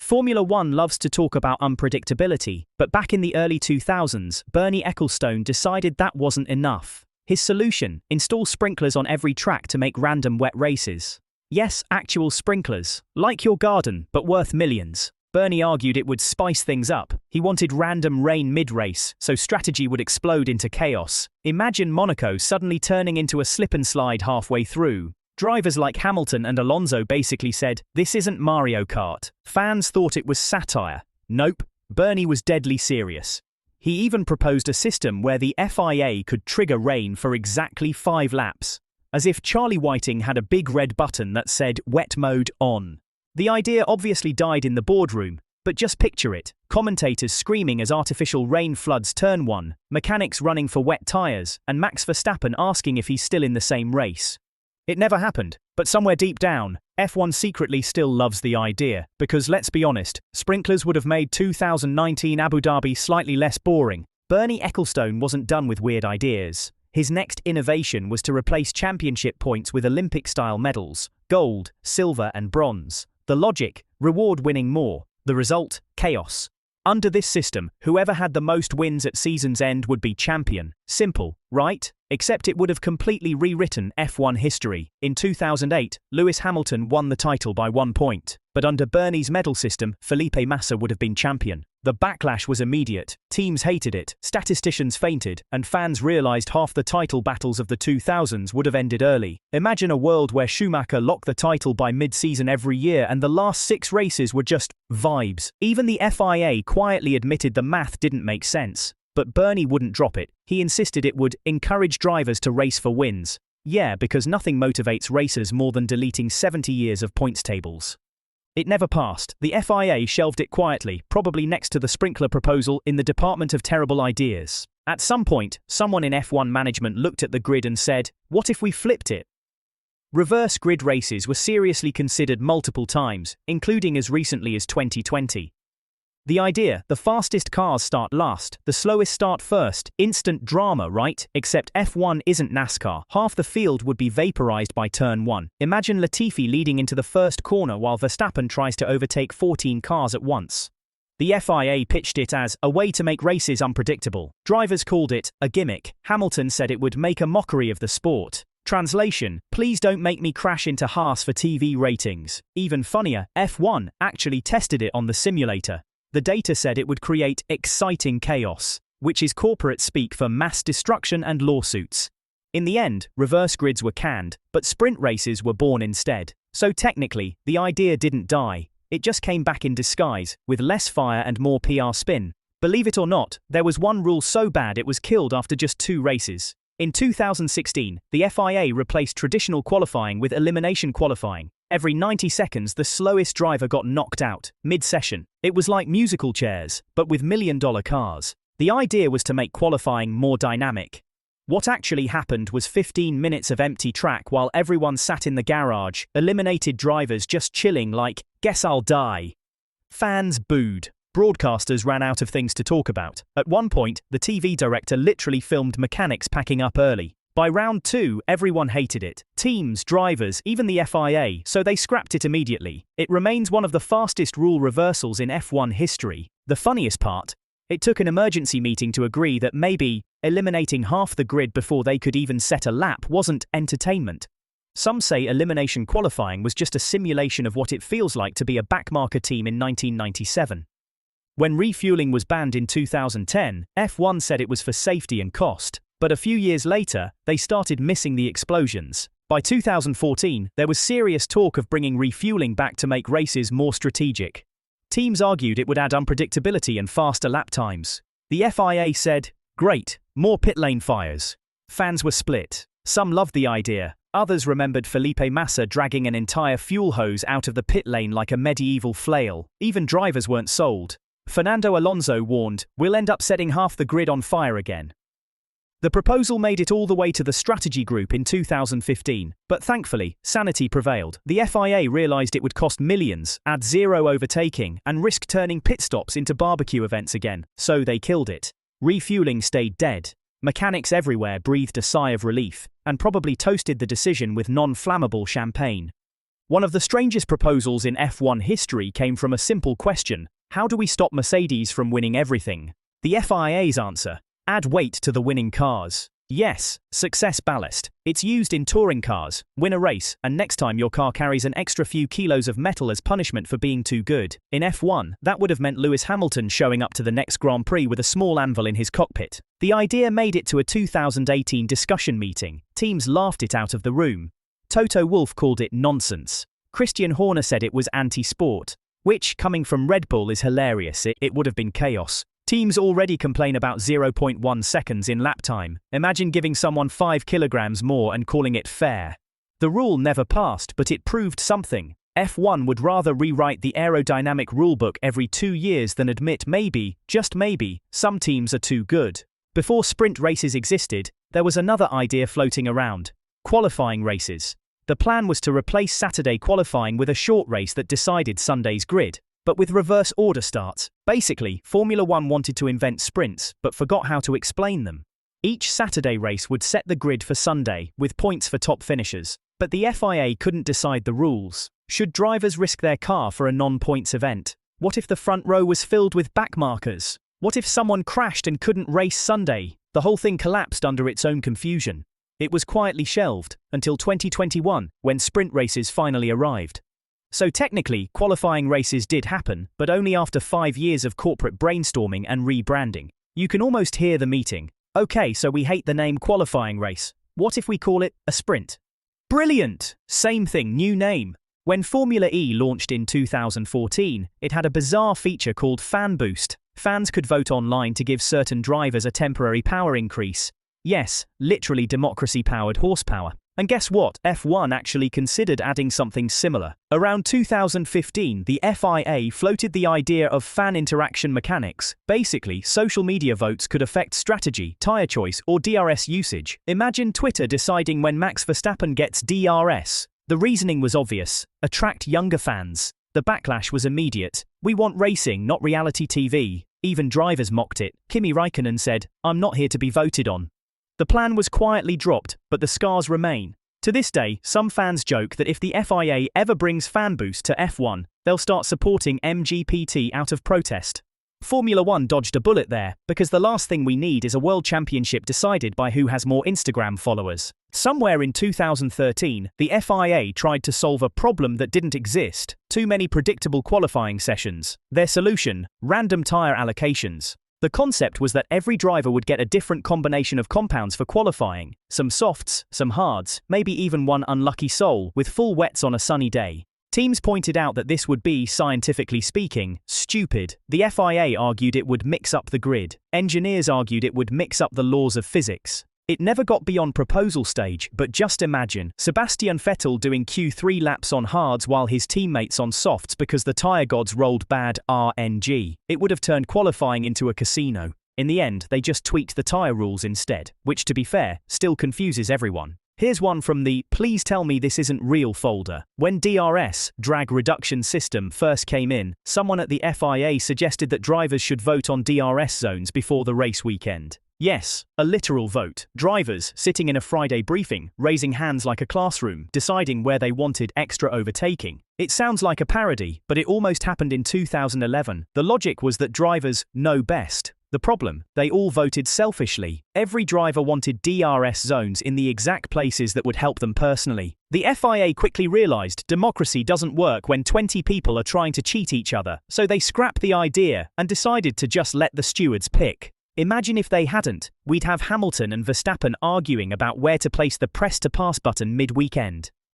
Formula One loves to talk about unpredictability, but back in the early 2000s, Bernie Ecclestone decided that wasn't enough. His solution: install sprinklers on every track to make random wet races. Yes, actual sprinklers, like your garden, but worth millions. Bernie argued it would spice things up. He wanted random rain mid-race, so strategy would explode into chaos. Imagine Monaco suddenly turning into a slip and slide halfway through. Drivers like Hamilton and Alonso basically said, "This isn't Mario Kart." Fans thought it was satire. Nope, Bernie was deadly serious. He even proposed a system where the FIA could trigger rain for exactly 5 laps. As if Charlie Whiting had a big red button that said wet mode on. The idea obviously died in the boardroom, but just picture it. Commentators screaming as artificial rain floods turn 1, mechanics running for wet tyres, and Max Verstappen asking if he's still in the same race. It never happened, but somewhere deep down, F1 secretly still loves the idea, because let's be honest, sprinklers would have made 2019 Abu Dhabi slightly less boring. Bernie Ecclestone wasn't done with weird ideas. His next innovation was to replace championship points with Olympic-style medals: gold, silver and bronze. The logic: reward winning more. The result: chaos. Under this system, whoever had the most wins at season's end would be champion. Simple, right? Except it would have completely rewritten F1 history. In 2008, Lewis Hamilton won the title by 1 point. But under Bernie's medal system, Felipe Massa would have been champion. The backlash was immediate. Teams hated it, statisticians fainted, and fans realized half the title battles of the 2000s would have ended early. Imagine a world where Schumacher locked the title by mid-season every year and the last 6 races were just vibes. Even the FIA quietly admitted the math didn't make sense. But Bernie wouldn't drop it. He insisted it would encourage drivers to race for wins. Yeah, because nothing motivates racers more than deleting 70 years of points tables. It never passed. The FIA shelved it quietly, probably next to the sprinkler proposal in the Department of Terrible Ideas. At some point, someone in F1 management looked at the grid and said, "What if we flipped it?" Reverse grid races were seriously considered multiple times, including as recently as 2020. The idea: the fastest cars start last, the slowest start first. Instant drama, right? Except F1 isn't NASCAR. Half the field would be vaporized by turn 1. Imagine Latifi leading into the first corner while Verstappen tries to overtake 14 cars at once. The FIA pitched it as a way to make races unpredictable. Drivers called it a gimmick. Hamilton said it would make a mockery of the sport. Translation: please don't make me crash into Haas for TV ratings. Even funnier, F1 actually tested it on the simulator. The data said it would create exciting chaos, which is corporate speak for mass destruction and lawsuits. In the end, reverse grids were canned, but sprint races were born instead. So technically, the idea didn't die. It just came back in disguise, with less fire and more PR spin. Believe it or not, there was one rule so bad it was killed after just 2 races. In 2016, the FIA replaced traditional qualifying with elimination qualifying. Every 90 seconds, the slowest driver got knocked out, mid-session. It was like musical chairs, but with million-dollar cars. The idea was to make qualifying more dynamic. What actually happened was 15 minutes of empty track while everyone sat in the garage, eliminated drivers just chilling like, "Guess I'll die." Fans booed. Broadcasters ran out of things to talk about. At one point, the TV director literally filmed mechanics packing up early. By round 2, everyone hated it. Teams, drivers, even the FIA, so they scrapped it immediately. It remains one of the fastest rule reversals in F1 history. The funniest part? It took an emergency meeting to agree that maybe eliminating half the grid before they could even set a lap wasn't entertainment. Some say elimination qualifying was just a simulation of what it feels like to be a backmarker team in 1997. When refueling was banned in 2010, F1 said it was for safety and cost. But a few years later, they started missing the explosions. By 2014, there was serious talk of bringing refueling back to make races more strategic. Teams argued it would add unpredictability and faster lap times. The FIA said, "Great, more pit lane fires." Fans were split. Some loved the idea. Others remembered Felipe Massa dragging an entire fuel hose out of the pit lane like a medieval flail. Even drivers weren't sold. Fernando Alonso warned, "We'll end up setting half the grid on fire again." The proposal made it all the way to the strategy group in 2015, but thankfully, sanity prevailed. The FIA realized it would cost millions, add 0 overtaking, and risk turning pit stops into barbecue events again, so they killed it. Refueling stayed dead. Mechanics everywhere breathed a sigh of relief, and probably toasted the decision with non-flammable champagne. One of the strangest proposals in F1 history came from a simple question: how do we stop Mercedes from winning everything? The FIA's answer: add weight to the winning cars. Yes, success ballast. It's used in touring cars. Win a race, and next time your car carries an extra few kilos of metal as punishment for being too good. In F1, that would have meant Lewis Hamilton showing up to the next Grand Prix with a small anvil in his cockpit. The idea made it to a 2018 discussion meeting. Teams laughed it out of the room. Toto Wolff called it nonsense. Christian Horner said it was anti-sport, which, coming from Red Bull, is hilarious. It would have been chaos. Teams already complain about 0.1 seconds in lap time. Imagine giving someone 5 kilograms more and calling it fair. The rule never passed, but it proved something. F1 would rather rewrite the aerodynamic rulebook every 2 years than admit maybe, just maybe, some teams are too good. Before sprint races existed, there was another idea floating around: qualifying races. The plan was to replace Saturday qualifying with a short race that decided Sunday's grid, but with reverse order starts. Basically, Formula One wanted to invent sprints, but forgot how to explain them. Each Saturday race would set the grid for Sunday, with points for top finishers. But the FIA couldn't decide the rules. Should drivers risk their car for a non-points event? What if the front row was filled with backmarkers? What if someone crashed and couldn't race Sunday? The whole thing collapsed under its own confusion. It was quietly shelved, until 2021, when sprint races finally arrived. So technically, qualifying races did happen, but only after 5 years of corporate brainstorming and rebranding. You can almost hear the meeting. Okay, so we hate the name qualifying race. What if we call it a sprint? Brilliant! Same thing, new name. When Formula E launched in 2014, it had a bizarre feature called Fan Boost. Fans could vote online to give certain drivers a temporary power increase. Yes, literally democracy-powered horsepower. And guess what? F1 actually considered adding something similar. Around 2015, the FIA floated the idea of fan interaction mechanics. Basically, social media votes could affect strategy, tyre choice, or DRS usage. Imagine Twitter deciding when Max Verstappen gets DRS. The reasoning was obvious: attract younger fans. The backlash was immediate. We want racing, not reality TV. Even drivers mocked it. Kimi Räikkönen said, "I'm not here to be voted on." The plan was quietly dropped, but the scars remain. To this day, some fans joke that if the FIA ever brings Fan Boost to F1, they'll start supporting MGPT out of protest. Formula One dodged a bullet there, because the last thing we need is a world championship decided by who has more Instagram followers. Somewhere in 2013, the FIA tried to solve a problem that didn't exist: too many predictable qualifying sessions. Their solution: random tyre allocations. The concept was that every driver would get a different combination of compounds for qualifying, some softs, some hards, maybe even one unlucky soul, with full wets on a sunny day. Teams pointed out that this would be, scientifically speaking, stupid. The FIA argued it would mix up the grid. Engineers argued it would mix up the laws of physics. It never got beyond proposal stage, but just imagine Sebastian Vettel doing Q3 laps on hards while his teammates on softs because the tyre gods rolled bad RNG. It would have turned qualifying into a casino. In the end, they just tweaked the tyre rules instead, which, to be fair, still confuses everyone. Here's one from the "Please tell me this isn't real" folder. When DRS, drag reduction system, first came in, someone at the FIA suggested that drivers should vote on DRS zones before the race weekend. Yes, a literal vote. Drivers, sitting in a Friday briefing, raising hands like a classroom, deciding where they wanted extra overtaking. It sounds like a parody, but it almost happened in 2011. The logic was that drivers know best. The problem: they all voted selfishly. Every driver wanted DRS zones in the exact places that would help them personally. The FIA quickly realized democracy doesn't work when 20 people are trying to cheat each other, so they scrapped the idea and decided to just let the stewards pick. Imagine if they hadn't. We'd have Hamilton and Verstappen arguing about where to place the press-to-pass button mid-weekend.